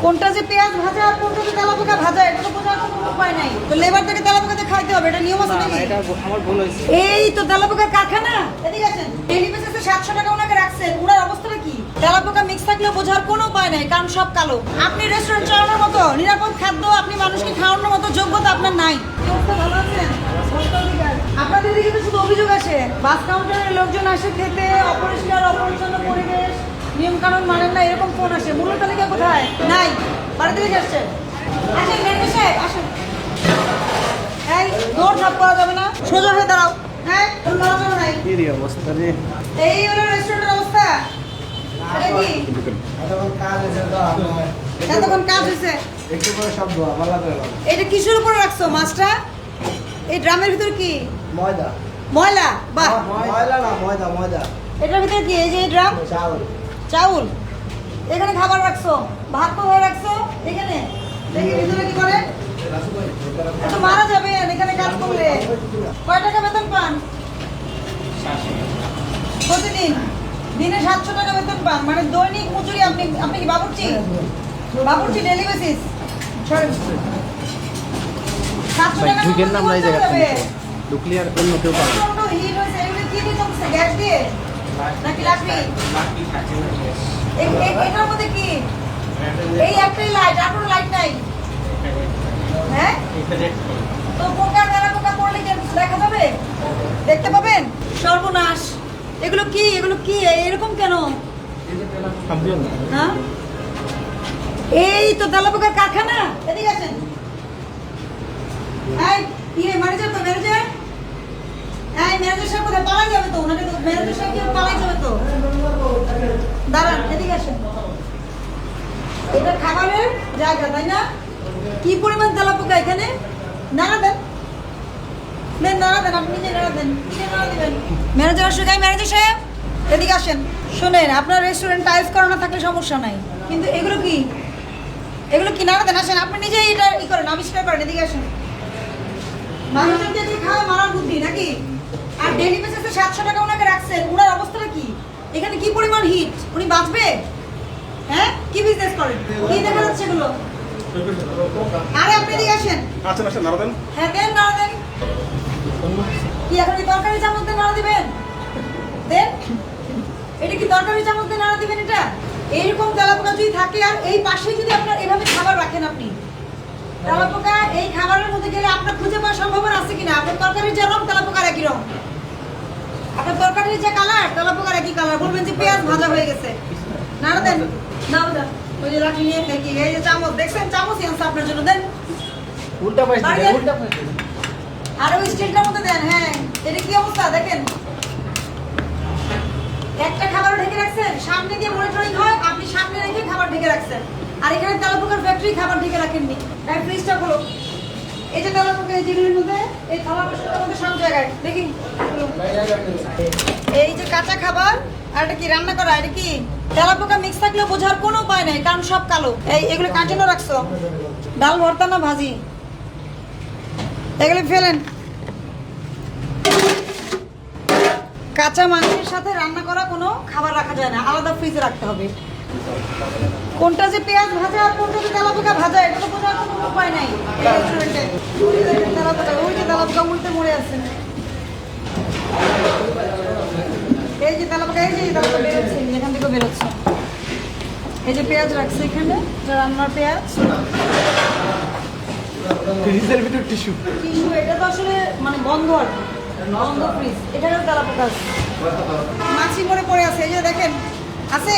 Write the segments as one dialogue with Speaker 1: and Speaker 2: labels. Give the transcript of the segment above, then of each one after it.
Speaker 1: কোনটা যে পেঁয়াজ ভাজা আর কোনটা যে তেলাপোকা ভাজা এটা তো বোঝার কোনো উপায় নাই। তো লেবারটাকে তেলাপোকাতে খাইতে হবে, এটা নিয়ম আছে নাকি?
Speaker 2: এটা আমার ভুল হয়েছে।
Speaker 1: এই তো তেলাপোকার কারখানা, এদিকে আসেন। ডেইলি বেসিসে 700 টাকা ওনাকে রাখছেন, ওনার অবস্থাটা কি? তেলাপোকা মিক্স থাকলে বোঝার কোনো উপায় নাই, কারণ সব কালো। আপনি রেস্টুরেন্ট চালানোর মতো নিরাপদ খাদ্য আপনি মানুষকে খাওয়ানোর মতো যোগ্যতা আপনার নাই। কি অবস্থা, ভালো আছেন? আপনাদের দিকে তো শুধু অভিযোগ আসে, বাস কাউন্টারের লোকজন আসে খেতে, অপরিষ্কার অপরিচ্ছন্ন পরিবেশ, নিয়ম কানুন মানেন না, এরকম ফোন আসে। মূল তালিকা কোথায়? নাই, বাড়িতে থেকে আসছেন। আসেন ম্যানেজার সাহেব, আসেন। এই দৌড় ঝাঁপ করা যাবে না, সোজা হয়ে দাঁড়াও। হ্যাঁ, কোনো নড়াচড়া নাই।
Speaker 2: কি রে অবস্থা রে?
Speaker 1: এই হলো রেস্টুরেন্টের অবস্থা। এটা কি এতক্ষণ কাজ হয়েছে?
Speaker 2: একটু করে সব ধোয়া ভালো করে দাও।
Speaker 1: এটা কিসের উপরে রাখছো মাছটা? এই ড্রামের ভিতর কি
Speaker 2: ময়দা।
Speaker 1: ময়লা? বাহ,
Speaker 2: ময়দা না, ময়দা ময়দা।
Speaker 1: এটার ভিতরে কি? এই যে এই ড্রাম
Speaker 2: চাউল।
Speaker 1: চাউল। এখানে খাবার রাখছো, ভাত তো হয়ে রাখছো এখানে। দেখি ভিতরে কি করে। এত মারা যাবে এখানে কাজ করলে। কয় টাকা বেতন পান প্রতিদিন? দিনে 700 টাকা বেতন পান, মানে দৈনিক মজুরি। আপনি আপনি কি বাবুর্চি? বাবুর্চি ডেলি বেসিস? 700 টাকা
Speaker 2: ঢুকেন না আমরা এই জায়গা
Speaker 1: যাবে।
Speaker 2: ঢুকলি আর অন্য কেউ পাবে।
Speaker 1: প্রচন্ড হিট হয়েছে। এগুলো কি দিয়ে চলছে? গ্যাস দিয়ে নাকি লাকড়ি? এটার মধ্যে কি? এই একটাই লাইট, আর কোনো লাইট নাই? হ্যাঁ, তো পোকা দ্বারা পোকা পড়লে কি আর কিছু দেখা যাবে? দেখতে পাবেন? সর্বনাশ। এগুলো কি? এগুলো কি এরকম কেন? হ্যাঁ, এই তো তেলাপোকার কারখানা। এদিকে আছেন। এই ইয়ে ম্যানেজার তো ম্যানেজার। এই ম্যানেজার সাহেব কোথায়? পালাই যাবে তো ওনাকে। তো ম্যানেজার সাহেব কি পালাই যাবে তো? দাঁড়ান, এদিকে আসেন। এটা খাবারের জায়গা, তাই না? কি পরিমাণ তেলাপোকা এখানে। নাড়া দেন, নাড়া দেন, আপনি নিজে নাড়া দেন। নিজে নাড়া দিবেন। ম্যানেজার আসুক। ম্যানেজার সাহেব এদিকে আসেন। শোনেন, আপনার রেস্টুরেন্ট টাইলস করা না থাকলে সমস্যা নাই, কিন্তু এগুলো কি? এগুলো কি? নাড়া দেন। আসেন, আপনি নিজেই এটা ই করেন, আবিষ্কার করেন। এদিকে আসেন। মানুষজনকে দিয়ে খাওয়া মারার বুদ্ধি নাকি? আর ডেইলি বেসিসে 700 টাকা ওনাকে রাখছেন, ওনার অবস্থাটা কি? এখানে কি পরিমাণ হিট, উনি বাঁচবে? হ্যাঁ, কি বিজনেস করেন? কি দেখা যাচ্ছে এগুলো? আরে আপনি এদিকে আসেন।
Speaker 3: আচ্ছা আচ্ছা নাড়া দেন।
Speaker 1: হ্যাঁ দেন, নাড়া দেন। কি এখন কি তরকারি চামচ দিয়ে নাড়া দিবেন? দেন। এটা কি তরকারি চামচ দিয়ে নাড়া দিবেন? এটা এইরকম তেলাপোকা যদি থাকে আর এই পাশে যদি আপনার এভাবে খাবার রাখেন, আপনি তেলাপোকা এই খাবারের মধ্যে গেলে আপনার খুঁজে পাওয়ার সম্ভাবনা আছে কিনা? আপনার তরকারির যে রং, তেলাপোকার একই রং। আপনার তরকারির যে কালার, তেলাপোকার একই কালার। বলবেন যে পেঁয়াজ ভাজা হয়ে গেছে। নাড়া দেন। নাও দেন। ওই যে লাঠি নিয়ে দেখি, এই যে চামচ দেখছেন, চামচই আনছে আপনার জন্য। দেন।
Speaker 2: উল্টা পাশ
Speaker 1: বাড়ি
Speaker 2: দিবে,
Speaker 1: দেন।
Speaker 2: উল্টা পাশ দিবে।
Speaker 1: আর ওই স্টিলটার মধ্যে দেন। হ্যাঁ, এটা কি অবস্থা দেখেন। একটা খাবার ঢেকে রাখছেন, সামনে দিয়ে মনিটরিং হয়, আপনি সামনে রেখে খাবার ঢেকে রাখছেন। আর এখানে তেলাপোকার ফ্যাক্টরি, খাবার ঢেকে রাখেননি। এই ফ্রিজটা খোলো। এই যে তেলাপোকা এই যেগুলোর মধ্যে, এই থালা বাসনের মধ্যে সব জায়গায় দেখি। এই যে কাঁচা খাবার, আর এটা কি রান্না করা? এটা কি? তেলাপোকা মিক্স থাকলে বোঝার কোনো উপায় নাই, কারণ সব কালো। এই এগুলো কাঁচানো রাখছো? ডাল ভর্তা না ভাজি? এগুলো ফেলেন। কাঁচা মাংসের সাথে রান্না করা কোনো খাবার রাখা যায় না, আলাদা ফ্রিজে রাখতে হবে। কোনটা যে পেঁয়াজ ভাজা আর কোনটা যে তেলাপোকা ভাজা এটা তো বোঝার কোনো উপায় নাই এই রেস্টুরেন্টে। তেলাপোকা, ওই যে তেলাপোকা উল্টে মরে আছে। এই যে তেলাপোকা, এই যে তেলাপোকা বেরোচ্ছে, এখান থেকে বেরোচ্ছে। এই যে পেঁয়াজ রাখছে এখানে, এটা রান্নার পেঁয়াজ।
Speaker 2: ফ্রিজের ভিতর টিস্যু।
Speaker 1: টিস্যু, এটা তো আসলে মানে বন্ধ আর কি, বন্ধ ফ্রিজ। এখানেও তেলাপোকা আছে, মাছি মরে পড়ে আছে। এই যে দেখেন, আছে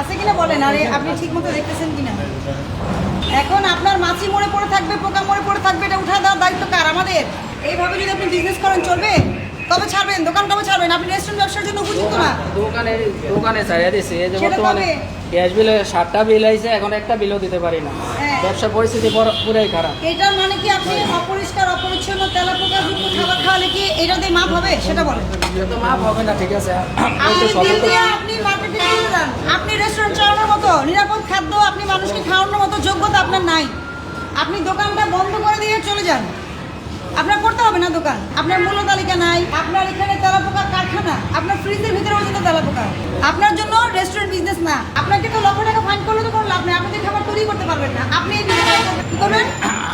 Speaker 1: আছে কিনা বলেন। আরে আপনি ঠিক মতো দেখতেছেন কিনা? এখন আপনার মাছি মরে পড়ে থাকবে, পোকা মরে পড়ে থাকবে, এটা উঠা দেওয়ার দায়িত্ব কার? আমাদের। এইভাবে যদি আপনি বিজনেস করেন চলবে? কবে ছাড়বেন দোকান? কবে ছাড়বেন? আপনি রেস্টুরেন্ট ব্যবসার জন্য উপযুক্ত না।
Speaker 2: দোকানে ছাড়িয়ে দিছে। এই যে
Speaker 1: সেটা
Speaker 2: বর্তমানে
Speaker 1: কবে?
Speaker 2: গ্যাস বিলে 7টা বিল আইছে, এখন একটা বিলও দিতে পারি না।
Speaker 1: হ্যাঁ।
Speaker 2: ব্যবসার পরিস্থিতি পুরাই খারাপ।
Speaker 1: এটার মানে কি আপনি অপরিষ্কার অপরিচ্ছন্ন তেলাপোকা যুক্ত খাবার খাওয়ালে কি এটা দিয়ে মাপ হবে? সেটা বলেন।
Speaker 2: এটা তো মাপ হবে না, ঠিক আছে।
Speaker 1: আপনি বিল দিয়ে আপনি মার্কেটে চলে যান। আপনি রেস্টুরেন্ট চালানোর মতো নিরাপদ খাদ্য আপনি মানুষকে খাওয়ানোর মতো যোগ্যতা আপনার নাই। আপনি দোকানটা বন্ধ করে দিয়ে চলে যান। আপনার করতে হবে না দোকান, আপনার মূল্য তালিকা নাই, আপনার এখানে তেলাপোকার কারখানা, আপনার ফ্রিজের ভিতরে পর্যন্ত তেলাপোকা। আপনার জন্য রেস্টুরেন্ট বিজনেস না, আপনাকে তো লক্ষ টাকা ফাইন করলে তো কোনো লাভ নেই, আপনি তো খাবার তৈরি করতে পারবেন না। আপনি এই business কি করবেন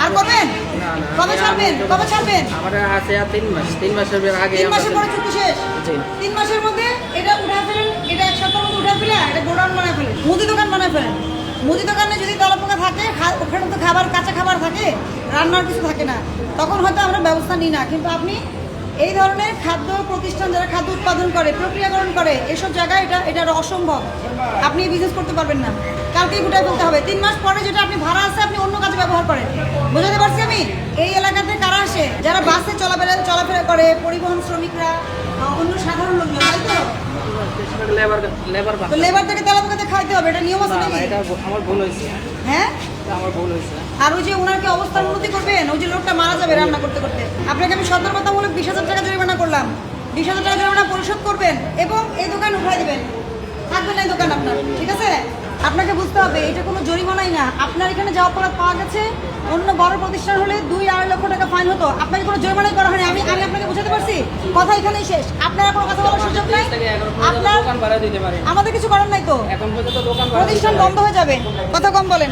Speaker 1: আর করবেন?
Speaker 2: না, না,
Speaker 1: কবে ছাড়বেন? কবে ছাড়বেন?
Speaker 2: আমার আছে আর 3 মাস, 3 মাসের আগে
Speaker 1: 3 মাসের পরে চুক্তি শেষ।
Speaker 2: জি।
Speaker 1: 3 মাসের মধ্যে এটা উঠা ফেলেন, এটা এক সপ্তাহের মধ্যে উঠা ফেলে এটা গোডাউন বানায় ফেলেন, মুদি দোকান বানায় ফেলেন। মুদি দোকানে যদি তেলাপোকা থাকে, ওখানে তো খাবার, কাঁচা খাবার থাকে, রান্নার কিছু থাকে না, তখন হয়তো আমরা ব্যবস্থা নিই না। কিন্তু আপনি এই ধরনের খাদ্য প্রতিষ্ঠান যারা খাদ্য উৎপাদন করে, প্রক্রিয়াকরণ করে, এসব জায়গায় এটা অসম্ভব। আপনি বিজনেস করতে পারবেন না, কালকেই গুটাই ফেলতে হবে। 3 মাস পরে যেটা আপনি ভাড়া আছে আপনি অন্য কাজে ব্যবহার করেন। বোঝাতে পারছি আমি? এই এলাকাতে কারা আসে? যারা বাসে চলাফেরা করে, পরিবহন শ্রমিকরা, অন্য সাধারণ লোকজন, তাই তো?
Speaker 2: লেবার
Speaker 1: তো লেবার থেকে তেলাপোকাতে খাইতে হবে, এটা নিয়ম আছে নাকি?
Speaker 2: এটা আমার ভুল হয়েছে,
Speaker 1: হ্যাঁ,
Speaker 2: এটা আমার ভুল হয়েছে।
Speaker 1: আর ওই যে ওনাকে অবস্থার উন্নতি করবেন, ওই যে লোকটা মারা যাবে রান্না করতে করতে, আপনাকে আমি সতর্কতামূলক 20,000 টাকা জরিমানা করলাম। 20,000 টাকা জরিমানা পরিশোধ করবেন এবং এই দোকান উঠাই দেবেন, থাকবে না এই দোকান আপনার, ঠিক আছে? আপনাকে বুঝতে হবে এটা কোনো জরিমানাই না। আপনার এখানে যা অপরাধ পাওয়া গেছে, অন্য বড় প্রতিষ্ঠান হলে 2-2.5 লক্ষ টাকা ফাইন হতো, আপনাকে কোনো জরিমানাই করা হয়নি। আমি আপনাকে বুঝাতে পারছি, কথা এখানেই শেষ। আপনার কোনো কথা বলার সুযোগ নাই, আপনার
Speaker 2: দোকান ভাড়া দিতে পারি না।
Speaker 1: আমাদের কিছু করার নাই তো,
Speaker 2: এখন পর্যন্ত দোকান ভাড়া
Speaker 1: প্রতিষ্ঠান বন্ধ হয়ে যাবে। কথা কম বলেন।